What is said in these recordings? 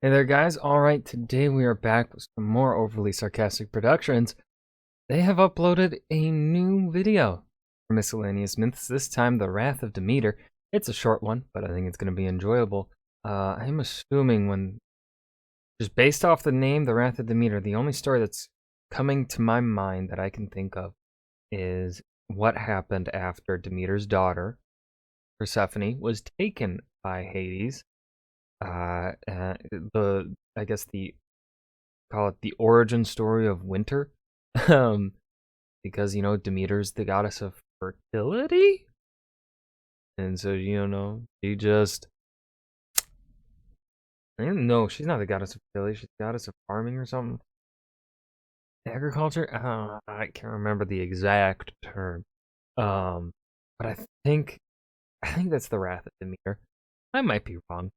Hey there, guys. Alright, today we are back with some more overly sarcastic productions. They have uploaded a new video for Miscellaneous Myths, this time The Wrath of Demeter. It's a short one, but I think it's going to be enjoyable. I'm assuming just based off the name, The Wrath of Demeter, the only story that's coming to my mind that I can think of is what happened after Demeter's daughter, Persephone, was taken by Hades. I guess call it the origin story of winter, um, because Demeter's the goddess of fertility, and so she just I don't know, she's not the goddess of fertility, she's the goddess of farming or something, agriculture. I can't remember the exact term, but I think that's the Wrath of Demeter. I might be wrong.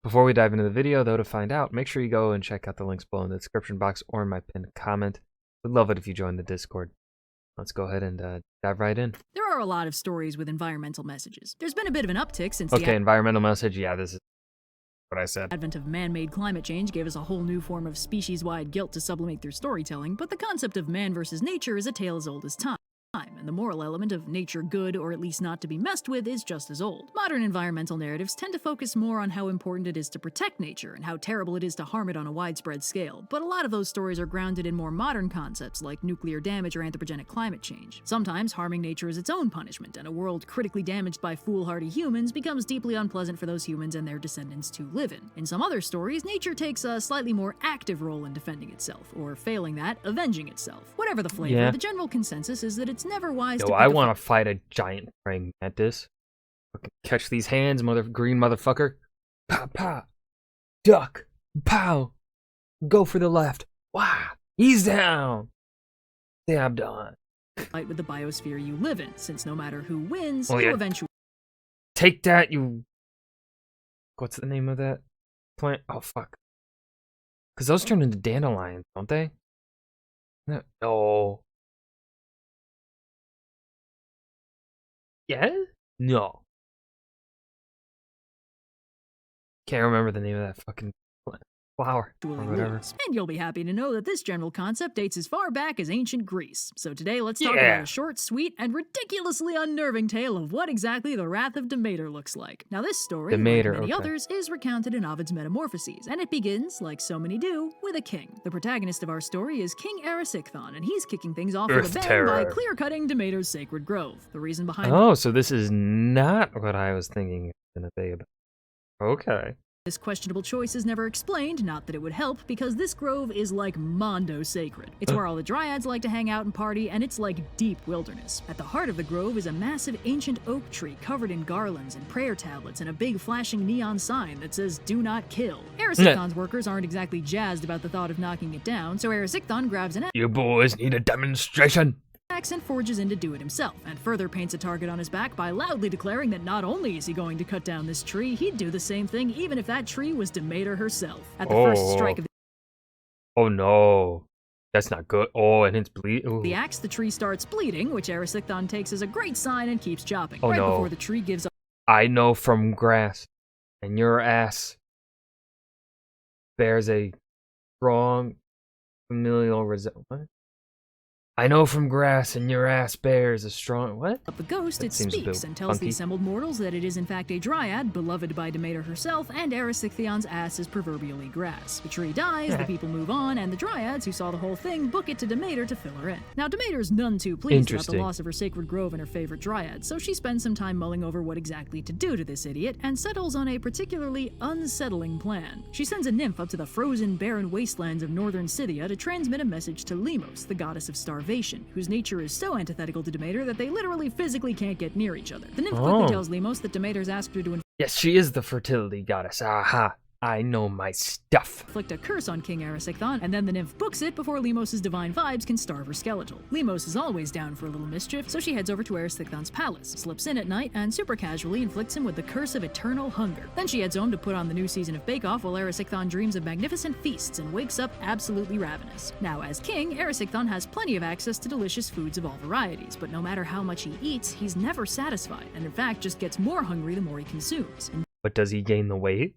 Before we dive into the video, though, to find out, make sure you go and check out the links below in the description box or in my pinned comment. We'd love it if you join the Discord. Let's go ahead and dive right in. There are a lot of stories with environmental messages. There's been a bit of an uptick since the environmental message. Yeah, this is what I said. Advent of man-made climate change gave us a whole new form of species-wide guilt to sublimate through storytelling, but the concept of man versus nature is a tale as old as time. And the moral element of nature good, or at least not to be messed with, is just as old. Modern environmental narratives tend to focus more on how important it is to protect nature and how terrible it is to harm it on a widespread scale, but a lot of those stories are grounded in more modern concepts like nuclear damage or anthropogenic climate change. Sometimes harming nature is its own punishment, and a world critically damaged by foolhardy humans becomes deeply unpleasant for those humans and their descendants to live in. In some other stories, nature takes a slightly more active role in defending itself, or failing that, avenging itself. Whatever the flavor, the general consensus is that it's never wise to I want to fight a giant praying mantis. Catch these hands, green motherfucker. Pa pa. Duck. Pow. Go for the left. Wow. He's down. Stabbed on. Fight with the biosphere you live in, since no matter who wins, you eventually take that, you. What's the name of that plant? Oh fuck. Because those turn into dandelions, don't they? No. Yeah? No. Can't remember the name of that fucking flower or whatever. And you'll be happy to know that this general concept dates as far back as ancient Greece. So today let's talk about a short, sweet, and ridiculously unnerving tale of what exactly the Wrath of Demeter looks like. Now this story, like many others, is recounted in Ovid's Metamorphoses, and it begins, like so many do, with a king. The protagonist of our story is King Erisichthon, and he's kicking things off with a bang by clear-cutting Demeter's sacred grove. The reason behind so this is not what I was thinking in a day about. Okay. This questionable choice is never explained, not that it would help, because this grove is like mondo sacred. It's where all the dryads like to hang out and party, and it's like deep wilderness. At the heart of the grove is a massive ancient oak tree covered in garlands and prayer tablets and a big flashing neon sign that says, "Do not kill." Erisichthon's workers aren't exactly jazzed about the thought of knocking it down, so Erisichthon grabs an axe. You boys need a demonstration! And forges in to do it himself, and further paints a target on his back by loudly declaring that not only is he going to cut down this tree, he'd do the same thing even if that tree was Demeter herself. At the first strike of Oh no. That's not good. Oh, and it's bleeding. The axe, the tree starts bleeding, which Erisichthon takes as a great sign and keeps chopping. Before the tree gives up. I know from grass, and your ass bears a strong familial resemblance. I know from grass, and your ass bears a strong... What? The ghost, it speaks and tells the assembled mortals that it is in fact a dryad, beloved by Demeter herself, and Erisichthon's ass is proverbially grass. The tree dies, the people move on, and the dryads, who saw the whole thing, book it to Demeter to fill her in. Now, Demeter's none too pleased about the loss of her sacred grove and her favorite dryad, so she spends some time mulling over what exactly to do to this idiot, and settles on a particularly unsettling plan. She sends a nymph up to the frozen, barren wastelands of northern Scythia to transmit a message to Limos, the goddess of starvation, whose nature is so antithetical to Demeter that they literally physically can't get near each other. The nymph quickly tells Limos that Demeter's asked her to yes, she is the fertility goddess. Aha. I know my stuff. Inflict a curse on King Erisichthon, and then the nymph books it before Limos' divine vibes can starve her skeletal. Limos is always down for a little mischief, so she heads over to Erisichthon's palace, slips in at night, and super casually inflicts him with the curse of eternal hunger. Then she heads home to put on the new season of Bake Off while Erisichthon dreams of magnificent feasts and wakes up absolutely ravenous. Now, as king, Erisichthon has plenty of access to delicious foods of all varieties, but no matter how much he eats, he's never satisfied, and in fact just gets more hungry the more he consumes. But does he gain the weight?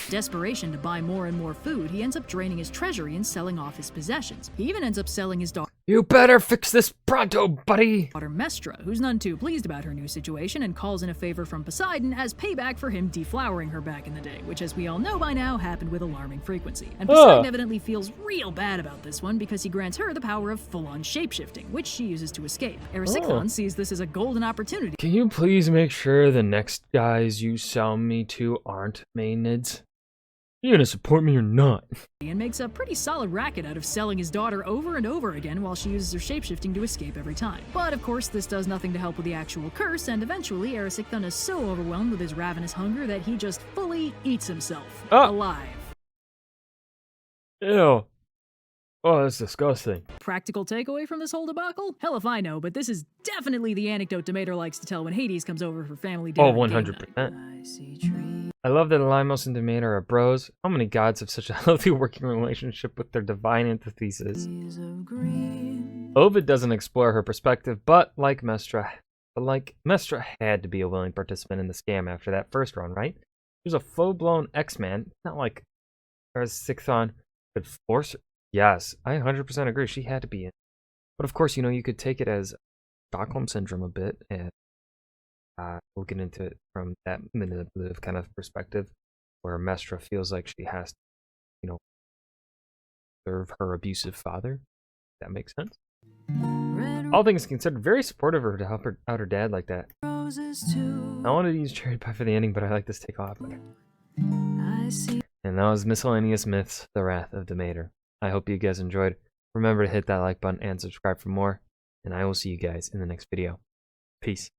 desperation to buy more and more food, he ends up draining his treasury and selling off his possessions. He even ends up selling his daughter You better fix this pronto, buddy! Mestra, who's none too pleased about her new situation and calls in a favor from Poseidon as payback for him deflowering her back in the day, which, as we all know by now, happened with alarming frequency. And Poseidon evidently feels real bad about this one because he grants her the power of full-on shapeshifting, which she uses to escape. Erisichthon sees this as a golden opportunity. Can you please make sure the next guys you sell me to aren't Maenids? You gonna support me or not? And makes a pretty solid racket out of selling his daughter over and over again while she uses her shapeshifting to escape every time. But of course, this does nothing to help with the actual curse, and eventually Erisichthon is so overwhelmed with his ravenous hunger that he just fully eats himself alive. Ew. Oh, that's disgusting. Practical takeaway from this whole debacle? Hell if I know, but this is definitely the anecdote Demeter likes to tell when Hades comes over for family dinner. Oh, 100%. I love that Limos and Demeter are bros. How many gods have such a healthy working relationship with their divine antithesis? Ovid doesn't explore her perspective, but like Mestra had to be a willing participant in the scam after that first run, right? She was a full-blown X-Man. Not like Erisichthon could force her. Yes, I 100% agree. She had to be in. But of course, you could take it as Stockholm Syndrome a bit, and we'll get into it from that manipulative kind of perspective, where Mestra feels like she has to, serve her abusive father. That makes sense. All things considered, very supportive of her to help her out her dad like that. I wanted to use cherry pie for the ending, but I like this take a lot better. And that was Miscellaneous Myths, The Wrath of Demeter. I hope you guys enjoyed. Remember to hit that like button and subscribe for more, and I will see you guys in the next video. Peace.